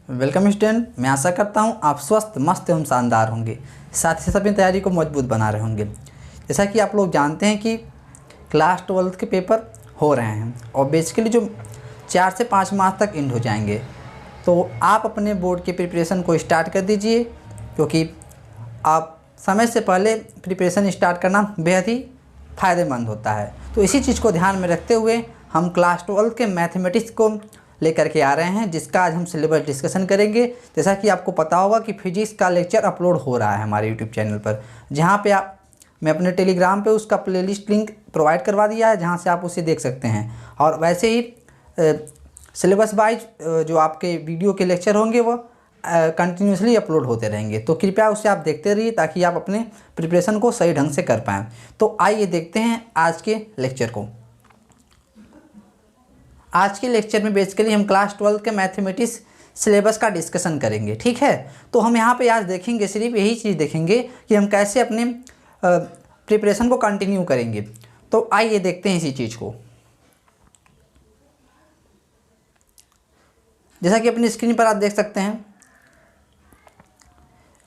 Welcome student, मैं आशा करता हूँ आप स्वस्थ, मस्त एवं शानदार होंगे, साथ ही साथ अपनी तैयारी को मजबूत बना रहे होंगे। जैसा कि आप लोग जानते हैं कि क्लास 12 के पेपर हो रहे हैं और बेसिकली जो 4 से 5 माह तक एंड हो जाएंगे, तो आप अपने बोर्ड के प्रिपरेशन को स्टार्ट कर दीजिए, क्योंकि आप समय से पहले प्रिपरेशन स्टार्ट करना बेहद ही फ़ायदेमंद होता है। तो इसी चीज़ को ध्यान में रखते हुए हम क्लास 12 के मैथमेटिक्स को लेकर के आ रहे हैं, जिसका आज हम सिलेबस डिस्कशन करेंगे। जैसा कि आपको पता होगा कि फिजिक्स का लेक्चर अपलोड हो रहा है हमारे यूट्यूब चैनल पर, जहाँ पे मैं अपने टेलीग्राम पे उसका प्लेलिस्ट लिंक प्रोवाइड करवा दिया है, जहाँ से आप उसे देख सकते हैं। और वैसे ही सिलेबस वाइज जो आपके वीडियो के लेक्चर होंगे वो कंटिन्यूसली अपलोड होते रहेंगे, तो कृपया उसे आप देखते रहिए ताकि आप अपने प्रिपरेशन को सही ढंग से कर पाएँ। तो आइए देखते हैं आज के लेक्चर को। आज के लेक्चर में बेसिकली हम क्लास 12 के मैथमेटिक्स सिलेबस का डिस्कशन करेंगे, ठीक है। तो हम यहाँ पे आज देखेंगे, सिर्फ यही चीज़ देखेंगे कि हम कैसे अपने प्रिपरेशन को कंटिन्यू करेंगे। तो आइए देखते हैं इसी चीज़ को। जैसा कि अपनी स्क्रीन पर आप देख सकते हैं,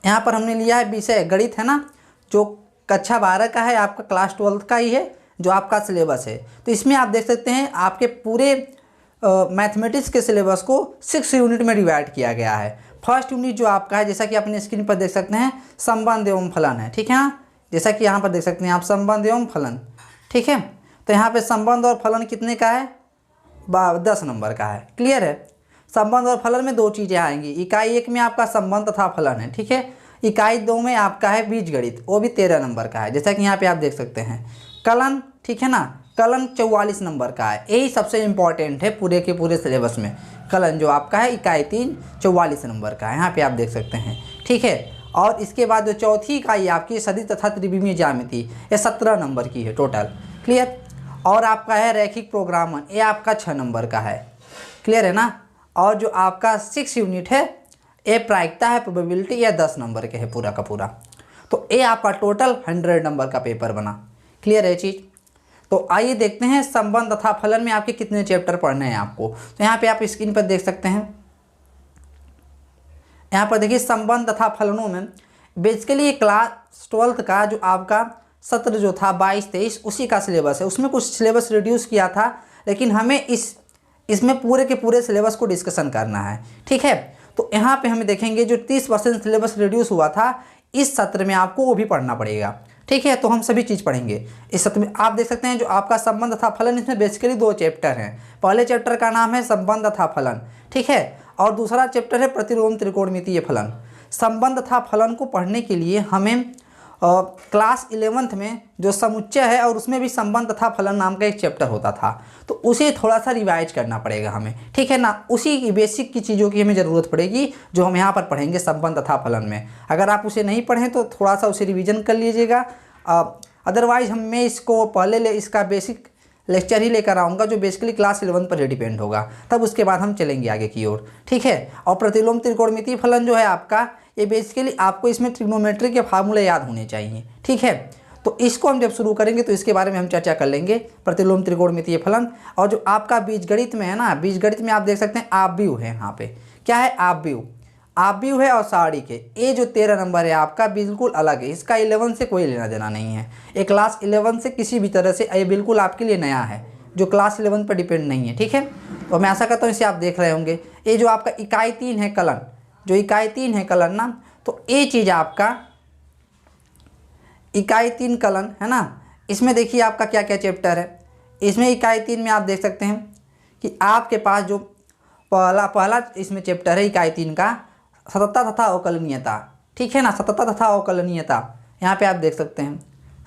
यहाँ पर हमने लिया है विषय गणित, है ना, जो कक्षा 12 का है, आपका क्लास 12 का ही है जो आपका सिलेबस है। तो इसमें आप देख सकते हैं आपके पूरे मैथमेटिक्स के सिलेबस को 6 यूनिट में डिवाइड किया गया है। फर्स्ट यूनिट जो आपका है, जैसा कि अपने स्क्रीन पर देख सकते हैं, संबंध एवं फलन है, ठीक है ना। जैसा कि यहाँ पर देख सकते हैं आप, संबंध एवं फलन, ठीक है। तो यहाँ पे संबंध और फलन कितने का है? 10 नंबर का है, क्लियर है। संबंध और फलन में दो चीज़ें आएंगी। इकाई 1 में आपका संबंध तथा फलन है, ठीक है। इकाई 2 में आपका है बीजगणित, वो भी 13 नंबर का है, जैसा कि यहाँ पे आप देख सकते हैं। कलन, ठीक है ना, कलन 44 नंबर का है। यही सबसे इम्पॉर्टेंट है पूरे के पूरे सिलेबस में। कलन जो आपका है इकाई 3 44 नंबर का है, यहाँ पे आप देख सकते हैं, ठीक है। और इसके बाद जो चौथी इकाई आपकी सदिश तथा त्रिविमीय ज्यामिति, ये 17 नंबर की है टोटल, क्लियर। और आपका है रैखिक प्रोग्रामन, ये आपका 6 नंबर का है, क्लियर है ना। और जो आपका 6 यूनिट है, ये प्रायिकता है, प्रोबेबिलिटी, या 10 नंबर के है पूरा का पूरा। तो ये आपका टोटल 100 नंबर का पेपर बना, क्लियर है चीज़। तो आइए देखते हैं संबंध तथा फलन में आपके कितने चैप्टर पढ़ने हैं आपको। तो यहाँ पे आप स्क्रीन पर देख सकते हैं, यहाँ पर देखिए संबंध तथा फलनों में बेसिकली क्लास 12 का जो आपका सत्र जो था 22-23 उसी का सिलेबस है। उसमें कुछ सिलेबस रिड्यूस किया था, लेकिन हमें इसमें पूरे के पूरे सिलेबस को डिस्कशन करना है, ठीक है। तो यहाँ पे हमें देखेंगे जो 30% सिलेबस रिड्यूस हुआ था, इस सत्र में आपको वो भी पढ़ना पड़ेगा, ठीक है। तो हम सभी चीज़ पढ़ेंगे इस सत्र में। आप देख सकते हैं जो आपका संबंध तथा फलन, इसमें बेसिकली 2 चैप्टर हैं। पहले चैप्टर का नाम है संबंध तथा फलन, ठीक है, और दूसरा चैप्टर है प्रतिलोम त्रिकोणमितीय फलन। संबंध तथा फलन को पढ़ने के लिए हमें क्लास 11th में जो समुच्चय है, और उसमें भी संबंध तथा फलन नाम का एक चैप्टर होता था, तो उसे थोड़ा सा रिवाइज करना पड़ेगा हमें, ठीक है ना। उसी की बेसिक की चीज़ों की हमें ज़रूरत पड़ेगी जो हम यहाँ पर पढ़ेंगे संबंध तथा फलन में। अगर आप उसे नहीं पढ़ें तो थोड़ा सा उसे रिवीजन कर लीजिएगा। अदरवाइज मैं इसको पहले इसका बेसिक लेक्चर ही लेकर आऊँगा, जो बेसिकली क्लास 11 पर ही डिपेंड होगा, तब उसके बाद हम चलेंगे आगे की ओर, ठीक है। और प्रतिलोम त्रिकोणमितीय फलन जो है आपका, ये बेसिकली आपको इसमें ट्रिग्नोमेट्री के फार्मूले याद होने चाहिए, ठीक है। तो इसको हम जब शुरू करेंगे तो इसके बारे में हम चर्चा कर लेंगे, प्रतिलोम त्रिकोणमितीय फलन। और जो आपका बीजगणित में है ना, बीजगणित में आप देख सकते हैं आव्यूह है, यहाँ पे क्या है, आव्यूह है, और सारणी के ये जो 13 नंबर है आपका बिल्कुल अलग है। इसका 11 से कोई लेना देना नहीं है, ये क्लास 11 से किसी भी तरह से ये बिल्कुल आपके लिए नया है, जो क्लास 11 पर डिपेंड नहीं है, ठीक है। तो मैं आशा करता हूँ इसे आप देख रहे होंगे। ये जो आपका इकाई 3 है कलन, जो इकाई 3 है कलन ना, तो ये चीज़ आपका इकाई 3 कलन है ना, इसमें देखिए आपका क्या क्या चैप्टर है। इसमें इकाई 3 में आप देख सकते हैं कि आपके पास जो पहला इसमें चैप्टर है इकाई 3 का, सततता तथा अवकलनीयता, ठीक है ना। सततता तथा अवकलनीयता, यहाँ पे आप देख सकते हैं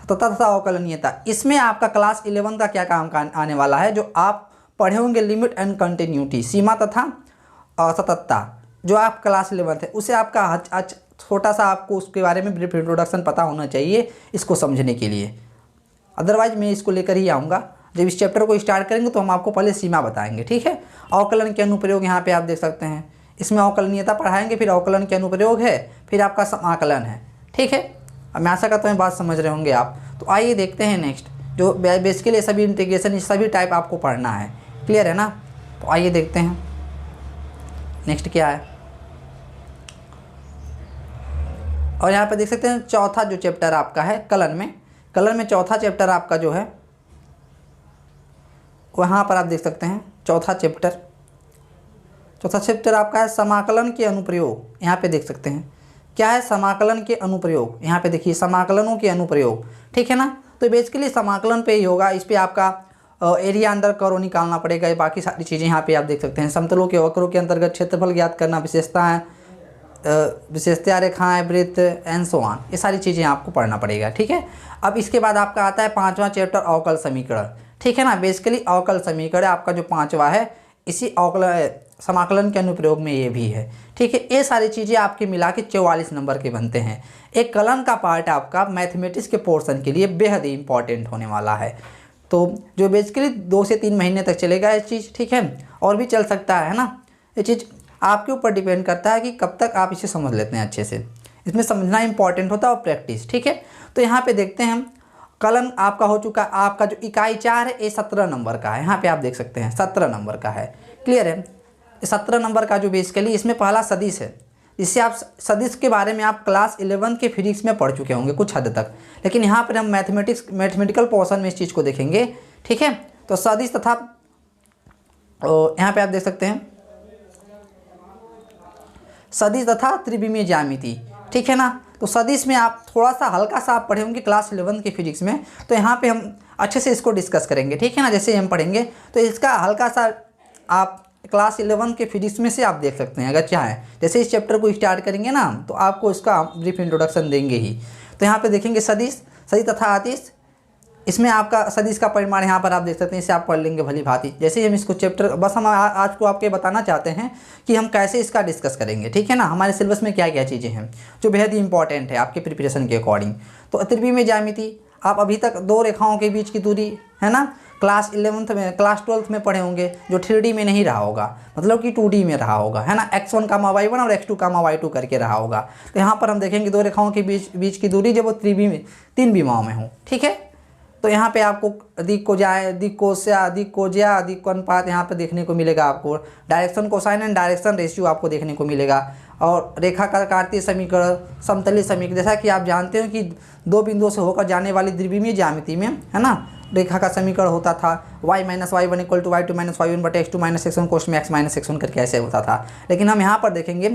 सततता तथा अवकलनीयता। इसमें आपका क्लास 11 का क्या काम आने वाला है, जो आप पढ़े होंगे लिमिट एंड कंटिन्यूटी, सीमा तथा सततता, जो आप क्लास 11 है उसे आपका छोटा सा आपको उसके बारे में ब्रीफ इंट्रोडक्शन पता होना चाहिए इसको समझने के लिए। अदरवाइज मैं इसको लेकर ही आऊँगा, जब इस चैप्टर को स्टार्ट करेंगे तो हम आपको पहले सीमा बताएंगे, ठीक है। अवकलन के अनुप्रयोग यहाँ पे आप देख सकते हैं, इसमें अवकलनीयता पढ़ाएंगे, फिर अवकलन के अनुप्रयोग है, फिर आपका समाकलन है, ठीक है। अब मैं आशा करता हूँ बात समझ रहे होंगे आप। तो आइए देखते हैं नेक्स्ट, जो बेसिकली सभी इंटीग्रेशन, ये सभी टाइप आपको पढ़ना है, क्लियर है ना। तो आइए देखते हैं नेक्स्ट क्या है। और यहाँ पे देख सकते हैं चौथा जो चैप्टर आपका है कलन में चौथा चैप्टर आपका जो है वहाँ पर आप देख सकते हैं चौथा चैप्टर आपका है समाकलन के अनुप्रयोग। यहाँ पे देख सकते हैं क्या है, समाकलन के अनुप्रयोग। यहाँ पे देखिए समाकलनों के अनुप्रयोग, ठीक है ना। तो बेसिकली समाकलन पे ही होगा, इस पे आपका एरिया अंडर कर्व निकालना पड़ेगा, बाकी सारी चीज़ें यहाँ पे आप देख सकते हैं। समतलों के वक्रों के अंतर्गत क्षेत्रफल ज्ञात करना, विशेषता रेखाएं, वृत्त एंड सो ऑन, ये सारी चीज़ें आपको पढ़ना पड़ेगा, ठीक है। अब इसके बाद आपका आता है पाँचवा चैप्टर अवकल समीकरण, ठीक है ना। बेसिकली अवकल समीकरण आपका जो पाँचवा है, इसी समाकलन के अनुप्रयोग में ये भी है, ठीक है। ये सारी चीज़ें आपके मिला के 44 नंबर के बनते हैं। एक कलन का पार्ट आपका मैथमेटिक्स के पोर्शन के लिए बेहद ही इंपॉर्टेंट होने वाला है, तो जो बेसिकली 2 से 3 महीने तक चलेगा ये चीज़, ठीक है। और भी चल सकता है ना, ये चीज़ आपके ऊपर डिपेंड करता है कि कब तक आप इसे समझ लेते हैं अच्छे से। इसमें समझना इंपॉर्टेंट होता है और प्रैक्टिस, ठीक है। तो यहाँ पे देखते हैं हम, कलन आपका हो चुका, आपका जो इकाई 4 है ये 17 नंबर का है। यहाँ पे आप देख सकते हैं 17 नंबर का है, क्लियर है। 17 नंबर का जो बेसिकली इसमें पहला सदिश है, इससे आप सदिश के बारे में आप क्लास 11 के फिजिक्स में पढ़ चुके होंगे कुछ हद तक, लेकिन यहाँ पर हम मैथमेटिकल पोर्शन में इस चीज़ को देखेंगे, ठीक है। तो सदिश तथा यहाँ पे आप देख सकते हैं सदिश तथा त्रिविमीय ज्यामिति, ठीक है ना। तो सदिश में आप थोड़ा सा हल्का सा आप पढ़े होंगे क्लास 11 के फिजिक्स में, तो यहाँ पे हम अच्छे से इसको डिस्कस करेंगे, ठीक है ना। जैसे हम पढ़ेंगे तो इसका हल्का सा आप क्लास 11 के फिजिक्स में से आप देख सकते हैं अगर चाहें। जैसे इस चैप्टर को स्टार्ट करेंगे ना तो आपको इसका ब्रीफ इंट्रोडक्शन देंगे ही। तो यहाँ पे देखेंगे सदिश तथा अदिश, इसमें आपका सदिश का परिमाण यहाँ पर आप देख सकते हैं, इसे आप पढ़ लेंगे भली भांति। जैसे ही हम इसको चैप्टर, बस हम आज को आपके बताना चाहते हैं कि हम कैसे इसका डिस्कस करेंगे, ठीक है ना। हमारे सिलेबस में क्या क्या चीज़ें हैं जो बेहद ही इंपॉर्टेंट है आपके प्रिपरेशन के अकॉर्डिंग। तो त्रिविमीय ज्यामिति आप अभी तक 2 रेखाओं के बीच की दूरी, है ना, क्लास 12th में पढ़े होंगे, जो 3D में नहीं रहा होगा, मतलब कि 2D में रहा होगा, है ना। x1, y1 और x2, y2 करके रहा होगा। तो यहाँ पर हम देखेंगे 2 रेखाओं के बीच की दूरी जब वो 3 विमाओं में हो, ठीक है। तो यहाँ पे आपको दिक् कोज्या, दिक् अनुपात यहाँ पे देखने को मिलेगा आपको। Direction cosine and direction ratio आपको देखने को मिलेगा। और रेखा का कार्तीय समीकरण, समतलीय समीकरण, जैसा कि आप जानते हो कि 2 बिंदुओं से होकर जाने वाली द्विविमीय ज्यामिति में, है ना, रेखा का समीकरण होता था y - y1 = y2 - y1 बटे x2 - x1 कोश में x - x1 करके ऐसे होता था। लेकिन हम यहाँ पर देखेंगे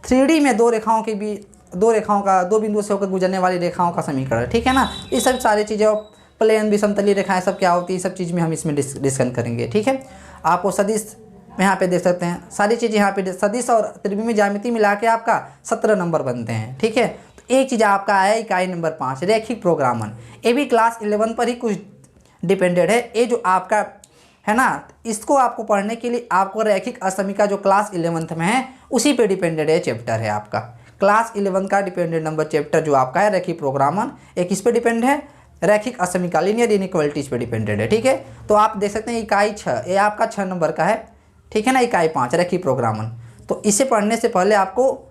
3D में 2 रेखाओं के बीच, 2 बिंदुओं से होकर गुजरने वाली रेखाओं का समीकरण, ठीक है ना। ये सब सारी चीज़ें, प्लेन भी, समतलीय रेखाएं, सब क्या होती है, सब चीज़ में हम इसमें डिस्कशन करेंगे, ठीक है। आपको सदिश यहाँ पे देख सकते हैं सारी चीज़ें, यहाँ पे सदिश और त्रिविमीय ज्यामिति मिला के आपका 17 नंबर बनते हैं, ठीक है। तो एक चीज़ आपका आया इकाई नंबर 5 रैखिक प्रोग्रामन, ये भी क्लास 11 पर ही कुछ डिपेंडेड है। ये जो आपका है ना, इसको आपको पढ़ने के लिए आपको रैखिक असमीका जो क्लास 11th में है उसी पे डिपेंडेड है चैप्टर है आपका। क्लास 11 का डिपेंडेंट नंबर चैप्टर जो आपका है रैखिक प्रोग्रामन, एक इस पे डिपेंड है, रैखिक असमीका लीनियर इनइक्वालिटीज पे डिपेंडेड है, ठीक है। तो आप देख सकते हैं इकाई 6 ये आपका 6 नंबर का है, ठीक है ना। इकाई 5 रैखिक प्रोग्रामन, तो इसे पढ़ने से पहले आपको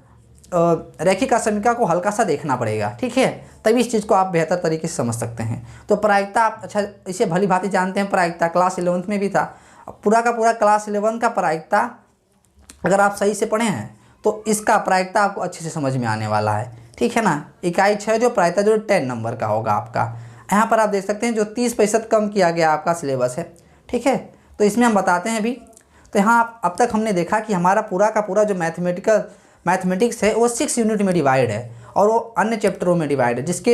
रैखिक असमीका को हल्का सा देखना पड़ेगा, ठीक है, तभी इस चीज़ को आप बेहतर तरीके से समझ सकते हैं। तो प्रायिकता आप अच्छा इसे भली भांति जानते हैं, प्रायिकता क्लास 11th में भी था। पूरा का पूरा क्लास 11 का प्रायिकता अगर आप सही से पढ़े हैं तो इसका प्रायिकता आपको अच्छे से समझ में आने वाला है, ठीक है ना। इकाई 6 जो प्रायिकता जो 10 नंबर का होगा आपका। यहाँ पर आप देख सकते हैं जो 30% कम किया गया आपका सिलेबस है, ठीक है। तो इसमें हम बताते हैं अभी। तो यहाँ अब तक हमने देखा कि हमारा पूरा का पूरा जो मैथमेटिक्स है वो 6 यूनिट में डिवाइड है और वो अन्य चैप्टरों में डिवाइड है, जिसके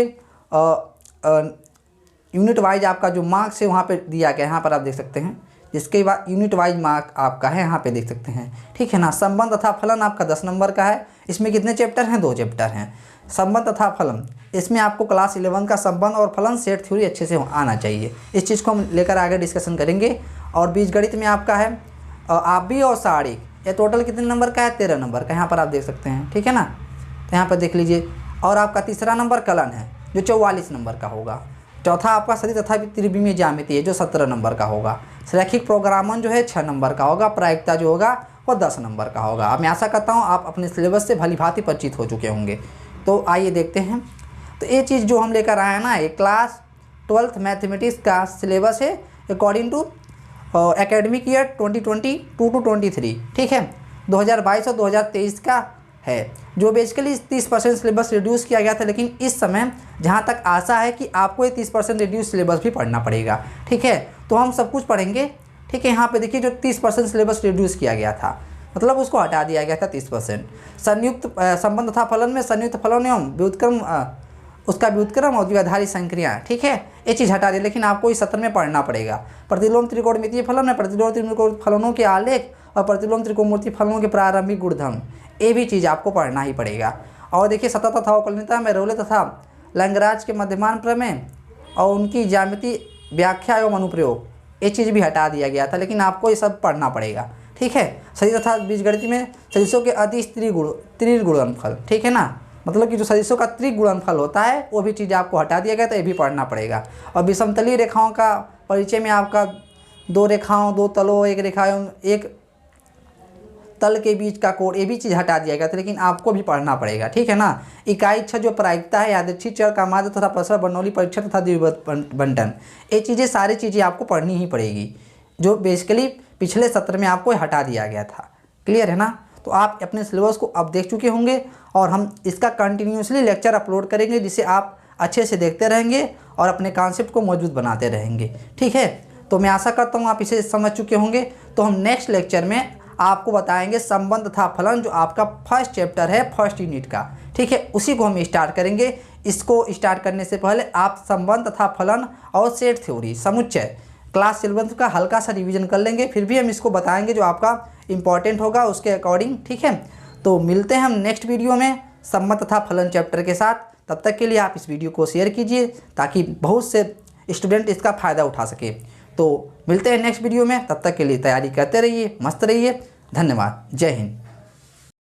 यूनिट वाइज आपका जो मार्क्स है वहाँ पे दिया गया है। यहाँ पर आप देख सकते हैं जिसके बाद यूनिट वाइज मार्क आपका है, यहाँ पे देख सकते हैं, ठीक है ना। संबंध तथा फलन आपका 10 नंबर का है। इसमें कितने चैप्टर हैं? 2 चैप्टर हैं, संबंध तथा फलन। इसमें आपको क्लास 11 का संबंध और फलन सेट थ्योरी अच्छे से आना चाहिए। इस चीज़ को हम लेकर आगे डिस्कशन करेंगे। और बीजगणित में आपका है आव्ययी और सारणिक, ये टोटल कितने नंबर का है? 13 नंबर का, यहाँ पर आप देख सकते हैं, ठीक है ना। तो यहाँ पर देख लीजिए। और आपका तीसरा नंबर कलन है जो 44 नंबर का होगा। चौथा आपका सदिश तथा त्रिविमीय ज्यामिति है जो 17 नंबर का होगा। रैखिक प्रोग्रामन जो है 6 नंबर का होगा। प्रायिकता जो होगा वो 10 नंबर का होगा। अब मैं आशा करता हूँ आप अपने सिलेबस से भली भांति परिचित हो चुके होंगे। तो आइए देखते हैं। तो ये चीज़ जो हम लेकर आए हैं ना, ये क्लास 12th मैथमेटिक्स का सिलेबस है according to academic year 2022 to 23, ठीक है। 2022 और 2023 का है, जो बेसिकली 30% सिलेबस रिड्यूस किया गया था। लेकिन इस समय जहाँ तक आशा है कि आपको ये 30% रिड्यूस सिलेबस भी पढ़ना पड़ेगा, ठीक है। तो हम सब कुछ पढ़ेंगे, ठीक है। यहाँ पे देखिए जो 30% सिलेबस रिड्यूस किया गया था, मतलब उसको हटा दिया गया था 30%। संयुक्त संबंध तथा फलन में संयुक्त फलन एवं व्युत्क्रम, उसका व्युत्क्रम और द्विआधारी संक्रिया, ठीक है, ये चीज़ हटा दी। लेकिन आपको इस सत्र में पढ़ना पड़ेगा। प्रतिलोम त्रिकोणमितीय फलन में प्रतिलोम त्रिकोण फलनों के आलेख और प्रतिलोम त्रिकोणमितीय फलनों के प्रारंभिक गुणधर्म, ये भी चीज़ आपको पढ़ना ही पड़ेगा। और देखिए सतत तथा अवकलनीयता में रोले तथा लैग्रांज के मध्यमान प्रमेय और उनकी ज्यामिति व्याख्या एवं अनुप्रयोग, ये चीज़ भी हटा दिया गया था। लेकिन आपको ये सब पढ़ना पड़ेगा, ठीक है। सदिश तथा बीजगणित में सदिशों के अदिश त्रिगुणनफल, ठीक है ना, मतलब कि जो सदिशों का त्रिगुणनफल होता है वो भी चीज़ आपको हटा दिया गया, तो ये भी पढ़ना पड़ेगा। और विषमतलीय रेखाओं का परिचय में आपका दो रेखाओं, दो तलों, एक रेखा एवं एक तल के बीच का कोण, ये भी चीज़ हटा दिया गया था। लेकिन आपको भी पढ़ना पड़ेगा, ठीक है ना। इकाई छह जो प्रायिकता है, यादृच्छिक चर का माध्य तथा प्रसरण बर्नौली परीक्षण तथा द्विपद बंटन, ये चीज़ें सारी चीज़ें आपको पढ़नी ही पड़ेगी, जो बेसिकली पिछले सत्र में आपको हटा दिया गया था। क्लियर है ना। तो आप अपने सिलेबस को अब देख चुके होंगे और हम इसका कंटिन्यूसली लेक्चर अपलोड करेंगे, जिसे आप अच्छे से देखते रहेंगे और अपने कॉन्सेप्ट को मौजूद बनाते रहेंगे, ठीक है। तो मैं आशा करता हूँ आप इसे समझ चुके होंगे। तो हम नेक्स्ट लेक्चर में आपको बताएंगे संबंध तथा फलन, जो आपका फर्स्ट चैप्टर है फर्स्ट यूनिट का, ठीक है, उसी को हम स्टार्ट करेंगे। इसको स्टार्ट करने से पहले आप संबंध तथा फलन और सेट थ्योरी समुच्चय क्लास 11 का हल्का सा रिवीजन कर लेंगे। फिर भी हम इसको बताएंगे जो आपका इंपॉर्टेंट होगा उसके अकॉर्डिंग, ठीक है। तो मिलते हैं हम नेक्स्ट वीडियो में संबंध तथा फलन चैप्टर के साथ। तब तक के लिए आप इस वीडियो को शेयर कीजिए ताकि बहुत से स्टूडेंट इसका फ़ायदा उठा सके। तो मिलते हैं नेक्स्ट वीडियो में, तब तक के लिए तैयारी करते रहिए, मस्त रहिए। धन्यवाद। जय हिंद।